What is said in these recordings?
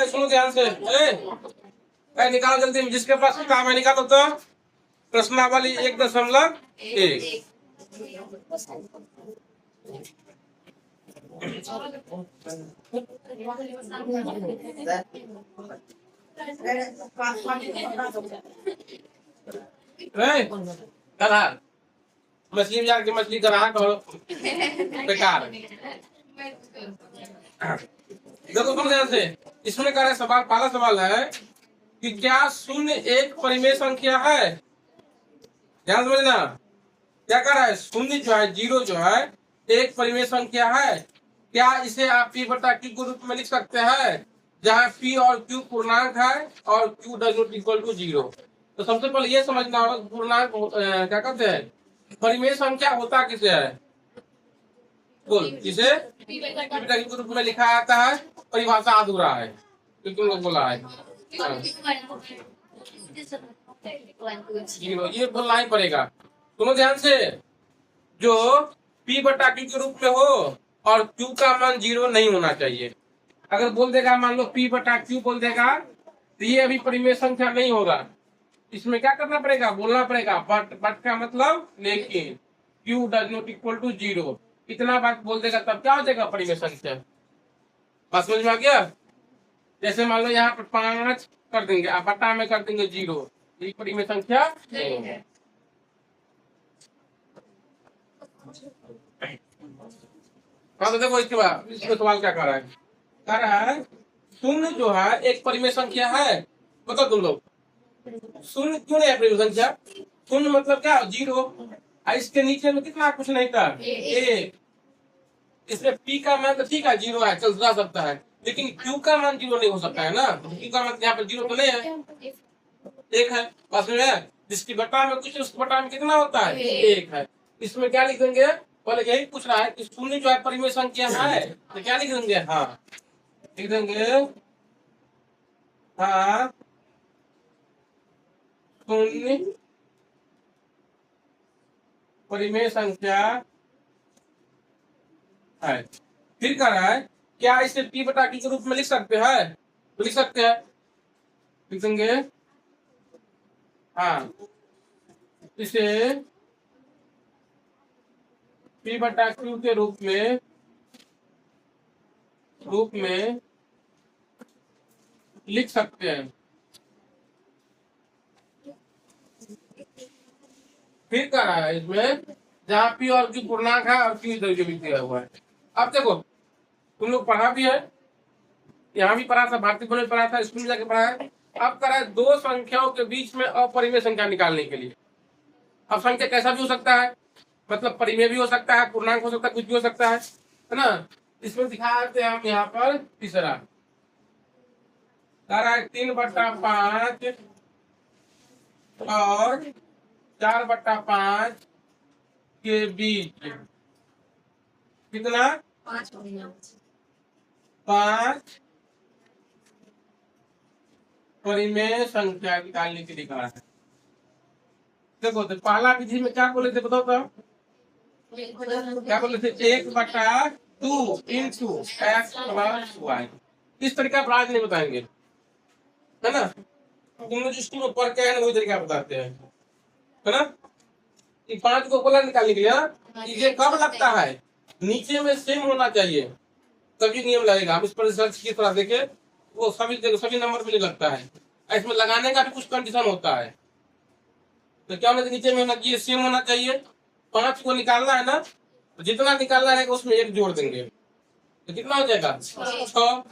सुनो ध्यान से। निकालो जल्दी, जिसके पास काम है निकालो तो। प्रश्नावली 1.1। करा मछली बाजार की मछली करा करो बेकार। देखो तुम ध्यान से, इसमें कह रहे सवाल, पहला सवाल है कि क्या शून्य एक परिमेय संख्या है? ध्यान समझना, क्या कह रहा है? शून्य जो है, जीरो जो है, एक परिमेय संख्या है। क्या इसे आप पी बटा क्यू के रूप में लिख सकते हैं, जहाँ पी और क्यू पूर्णांक है और Q does not equal to zero? तो सबसे पहले ये समझना होगा पूर्णांक क्या कहते हैं, परिमेय संख्या होता किसे है? बोल, किसे पी बटा क्यू के रूप में लिखा जाता है? परिभाषा अधूरा है, तुम लोग बोला है जीरो, ये बोलना ही पड़ेगा। सुनो ध्यान से, जो पी बटा क्यू के रूप में हो और क्यू का मान जीरो नहीं होना चाहिए। अगर बोल देगा मान लो पी बटा क्यू बोल देगा, तो ये अभी परिमेय संख्या नहीं होगा। इसमें क्या करना पड़ेगा, बोलना पड़ेगा बट का मतलब लेकिन Q does not equal to zero. इतना बात बोल देगा तब क्या हो जाएगा परिमेय संख्या। बात समझ में आ गया? जैसे मान लो यहाँ पर 5 कर देंगे, आप बटा में कर देंगे जीरो, ये परिमेय संख्या नहीं है। हाँ तो देखो इसके बाद इसमें सवाल क्या कर रहा है, कह रहा है शून्य जो है एक परिमेय संख्या है। बताओ तुम लोग, शून्य क्यों नहीं है परिमेय संख्या? शून्य मतलब क्या, जीरो। इसके नीचे में कितना कुछ नहीं था, एक। इसमें पी का मान तो ठीक है जीरो है, चल जा सकता है, लेकिन क्यू का मान जीरो नहीं हो सकता है ना। क्यू का मान यहाँ पर जीरो तो नहीं है, एक है। बस में है, जिसकी बटा में कुछ उसकी बटा में कितना होता है, एक है। इसमें क्या लिख देंगे, पहले यही पूछ रहा है कि शून्य जो है परिमेय संख्या है, तो क्या लिख देंगे, हाँ लिख देंगे, हाँ शून्य परिमेय संख्या है। फिर कह रहा है क्या इसे पी बटा क्यू के रूप में लिख सकते हैं? तो लिख सकते हैं, लिख देंगे, हाँ इसे पी बटा क्यू के रूप में लिख सकते हैं। फिर कह रहा है इसमें जहाँ पी और क्यू पूर्णांक है और क्यू इधर भी दिया हुआ है। अब देखो तुम लोग पढ़ा भी है, यहाँ भी पढ़ा था, भारतीय बोर्ड में पढ़ा था, स्कूल में जाके पढ़ा है। अब कह रहा है दो संख्याओं के बीच में अपरिमेय संख्या निकालने के लिए। अब संख्या कैसा भी हो सकता है, मतलब परिमेय भी हो सकता है, पूर्णांक हो सकता है, कुछ भी हो सकता है ना। इसमें दिखा देते हैं हम यहाँ पर तीसरा, कह रहा है 3/5 और 4/5 के बीच कितना, 5 परिमेय संख्या निकालने के लिए कहा है। देखो तो पहला विधि में क्या बोले थे बताओ तो, क्या बोले थे, 1/2 इंटू एक्स प्लस वाई। इस तरीका पर आज नहीं बताएंगे, है ना। तुम लोग स्कूल में पढ़ के आए ना, वही तरीका बताते हैं, है ना। 5 को कोला निकालने के लिए ये कब लगता है, नीचे में सेम होना चाहिए तभी नियम लगेगा। हम इस पर रिसर्च की थोड़ा देखे, वो सभी नंबर पे नहीं लगता है। इसमें लगाने का भी कुछ कंडीशन होता है, तो क्या होना चाहिए, नीचे में होना चाहिए, सेम होना चाहिए। 5 को निकालना है ना, तो जितना निकालना है उसमें 1 जोड़ देंगे, तो कितना हो जाएगा 6।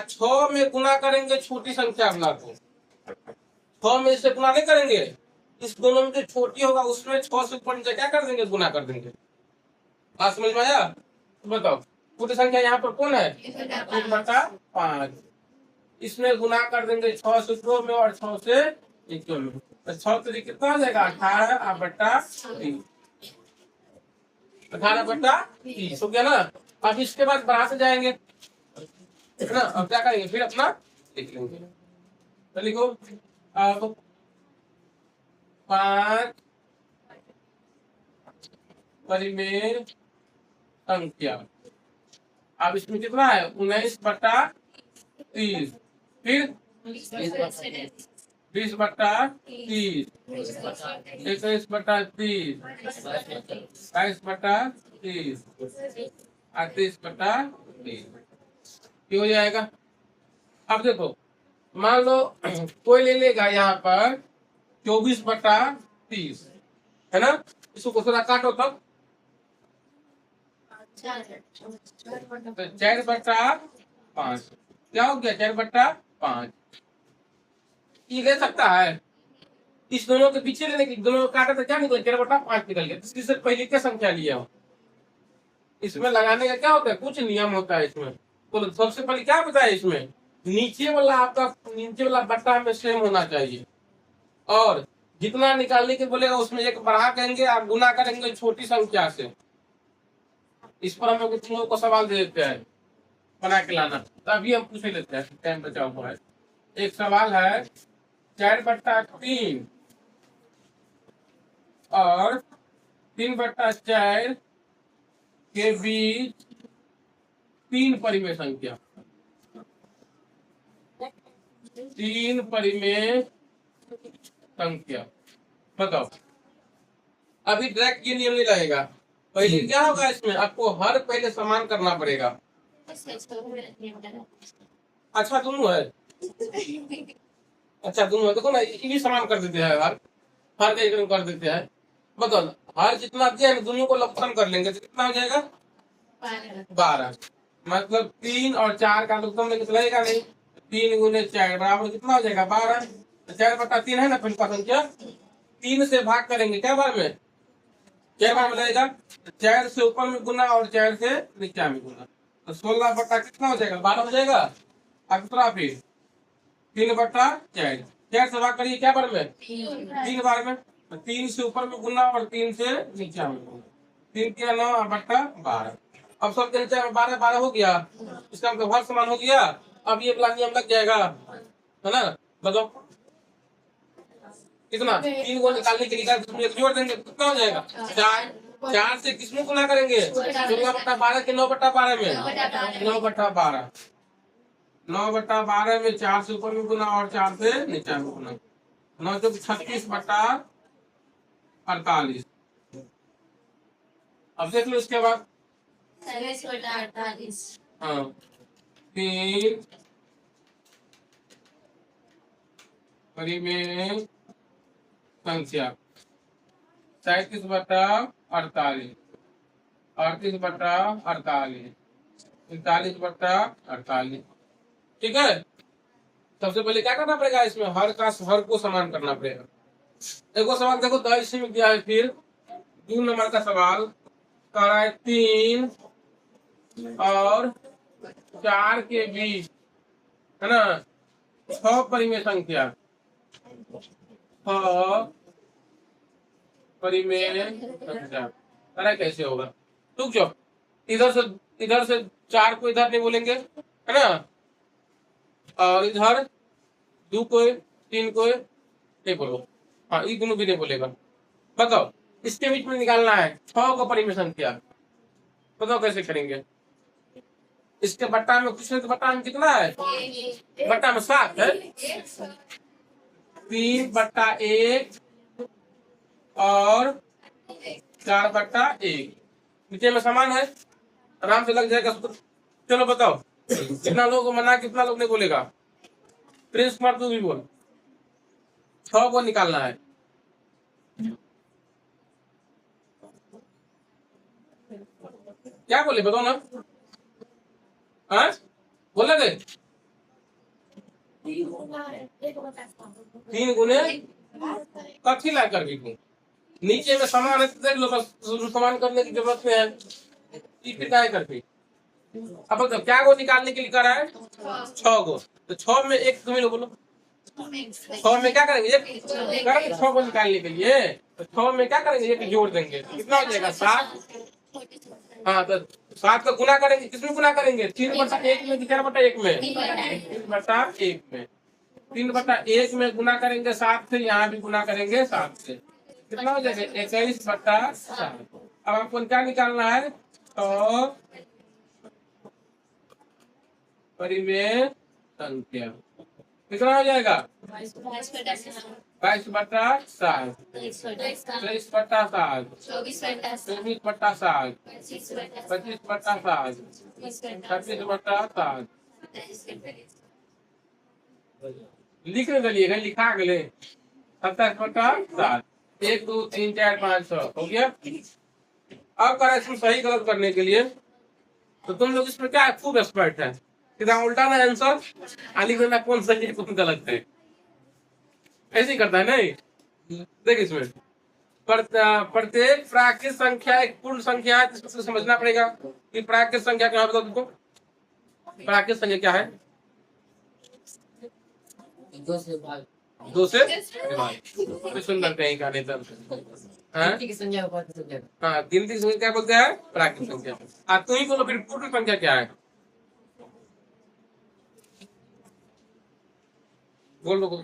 6 में गुना करेंगे छोटी संख्या वाला को, 6 में इससे गुना नहीं करेंगे, इस दोनों में जो छोटी होगा उसमें 6 से ऊपर नीचे क्या कर देंगे, गुना कर देंगे। बात समझ में आया? तो बताओ पूरी संख्या यहाँ पर कौन है, 1/5। इसमें गुना कर देंगे 6 से 2 में और 6 से 1 में, तो 6 तो कितना हो जाएगा 18/30, 18/30 हो गया ना। अब इसके बाद बढ़ाते जाएंगे, है ना। अब क्या करेंगे, फिर अपना लिख लेंगे, तो लिखो अब 5 परिमेय संख्या अब इसमें कितना है 19/30, फिर 20/30, 21/30, 22/30, 38/30, ये हो जाएगा। अब देखो मान लो कोई ले लेगा यहाँ पर 24/30, है ना, इसको थोड़ा काटो तब, तो 4/5, क्या हो गया 4/5, ये ले सकता है। इस दोनों के पीछे लेने की, दोनों को काटा तो क्या निकल 4/5 निकल गया। इससे पहले क्या संख्या लिया हो, इसमें लगाने का क्या होता है, कुछ नियम होता है इसमें। तो सबसे पहले क्या बताया इसमें, नीचे वाला आपका नीचे वाला बट्टा में सेम होना चाहिए, और जितना निकालने के बोलेगा उसमें एक बढ़ा करेंगे, आप गुना करेंगे छोटी संख्या से। इस पर हम लोग तुम लोगों को सवाल दे देते हैं बना के लाना, तो अभी हम पूछ लेते हैं, टाइम बचा हुआ है। एक सवाल है 4/3 और 3/4 के बीच 3 परिमेय संख्या, 3 परिमेय संख्या बताओ। अभी डायरेक्ट ये नियम नहीं रहेगा, पहले क्या होगा इसमें, आपको हर पहले समान करना पड़ेगा। अच्छा दोनों है, अच्छा दोनों है, देखो ना ये भी समान कर देते हैं, हर हर एक कर देते हैं। बताओ हर जितना दिया है दोनों को लघुत्तम कर लेंगे तो कितना हो जाएगा 12, मतलब 3 और 4 का लघुत्तम लेंगे तो लगेगा नहीं, 3 × 4 बराबर कितना हो जाएगा 12। 4/3 है ना पहले संख्या, 3 से भाग करेंगे क्या बार में, 4 बार में लगेगा, 4 से ऊपर में गुना और 4 से नीचे में गुना, तो 16 कितना हो जाएगा 12 हो जाएगा। अब कितना फिर 3/4, 4 से भाग करिए क्या बार में 3 बार में, 3 से ऊपर में गुना और 3 से नीचे में गुना, 3 के 9/12। अब सब के नीचे 12 12 हो गया, इसका मतलब हर समान हो गया। अब ये वाला नियम लग जाएगा, है ना। बताओ कितना, 3 को निकालने के लिए जोड़ देंगे कितना हो जाएगा 4, 4 से किसमें गुना करेंगे 16/12 के 9/12 में, 9/12, 9/12 में 4 से ऊपर में गुना और 4 से नीचे में गुना, 9 से 36/48। अब देख लो इसके बाद, हाँ फिर परिमेय संख्या 37/48, 38/48, 39/48। ठीक है, सबसे पहले क्या करना पड़ेगा इसमें, हर को समान करना पड़ेगा। एक और सवाल देखो, 10 में दिया है, फिर 2 नंबर का सवाल कर रहा है 3 और 4 के बीच, है ना, 6 परिमेय संख्या, 6 परिमेय संख्या, अरे कैसे होगा, रुक जाओ, इधर से 4 को इधर नहीं बोलेंगे, है ना, और इधर 2 को 3 को नहीं बोलो, हाँ ये दोनों भी नहीं बोलेगा। बताओ इसके बीच में निकालना है 6 को परिमेय संख्या, बताओ कैसे करेंगे। इसके बट्टा में कुछ नहीं, तो बट्टा में कितना है, बट्टा में 7 है, 3/1 और 4/1, नीचे में समान है, आराम से लग जाएगा सूत्र। चलो बताओ कितना लोग को मना, कितना लोग नहीं बोलेगा, प्रिंस कुमार तू भी बोल, 6 को निकालना है। क्या बोले बताओ ना, हाँ बोले थे 3 गुने कथी ला कर भी, नीचे में समान है तो देख लो, बस समान करने की जरूरत नहीं है, फिर क्या करके। अब बताओ क्या को निकालने के लिए कर रहा है 6 को, तो 6 में एक तुम्हें लोग बोलो, 6 में क्या करेंगे एक करेंगे, 6 को निकालने के लिए तो 6 में क्या करेंगे एक जोड़ देंगे, कितना हो जाएगा 7। हाँ तो 7 का गुना करेंगे, किसमें गुना करेंगे 3/1 में, 4/1 में, 3/1 में, 3/1 में गुना करेंगे 7 से, यहाँ भी गुना करेंगे 7 से, कितना हो जाएगा 21/7। अब आपको क्या निकालना है, तो परिमेय संख्या कितना हो जाएगा? 22/7, 23/7, 24/7, 25/7, 26/7। लिख गलिएगा, लिखा गए 27/7। 1 2 3 4 5 6 हो गया। अब करा इसमें सही गलत करने के लिए तो तुम लोग इसमें क्या खूब एक्सपर्ट है, सीधा उल्टा ना आंसर लिख देना कौन सही है कौन गलत है, ऐसे ही करता है नहीं। देख इसमें प्रत्येक प्राकृत संख्या एक पूर्ण संख्या है, इसको समझना पड़ेगा कि प्राकृत संख्या क्या है। बताओ तुमको प्राकृत संख्या क्या है? 2 से भाग। सुंदर कहीं का नेता गिनती की संख्या क्या बोलते हैं? प्राकृत संख्या। तुम ही बोलो फिर पूर्ण संख्या क्या है? बोलो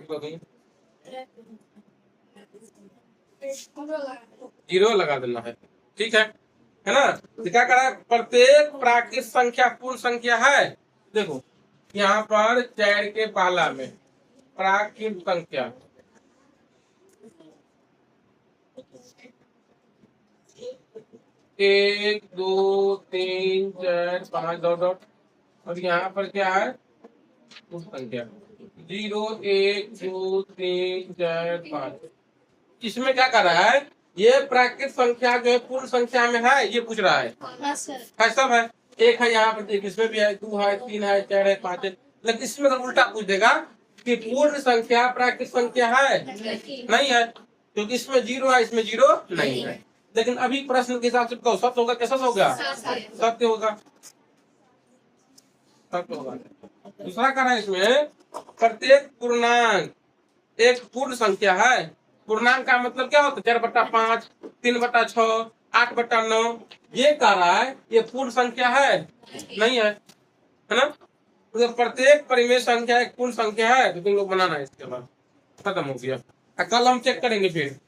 जीरो लगा देना है, ठीक है ना। क्या करा? प्रत्येक प्राकृत संख्या पूर्ण संख्या है। देखो यहाँ पर 4 के पहला में प्राकृत संख्या 1 2 3 4 5 डॉट और यहाँ पर क्या है? पूर्ण संख्या 0 1 2 3 4 5। इसमें क्या कर रहा है? ये प्राकृत संख्या जो है पूर्ण संख्या में है ये पूछ रहा है। है सब है, एक है यहाँ पर देख, इसमें भी है, 2 है 3 है 4 है 5 है। लेकिन इसमें तो उल्टा पूछ देगा कि पूर्ण संख्या प्राकृत संख्या है नहीं है, क्योंकि इसमें 0 है इसमें 0 नहीं है। लेकिन अभी प्रश्न के हिसाब से कहो सत्य होगा कैसा होगा? सत्य होगा, सत्य होगा। दूसरा कह रहा है इसमें प्रत्येक पूर्णांक एक पूर्ण संख्या है। पूर्णांक का मतलब क्या होता है? 4/5, 3/6, 8/9। ये कह रहा है ये पूर्ण संख्या है नहीं है, है ना। तो प्रत्येक परिमेय संख्या एक पूर्ण संख्या है, तो तुम लोग बनाना है। इसके बाद खत्म हो गया। कल हम चेक करेंगे फिर।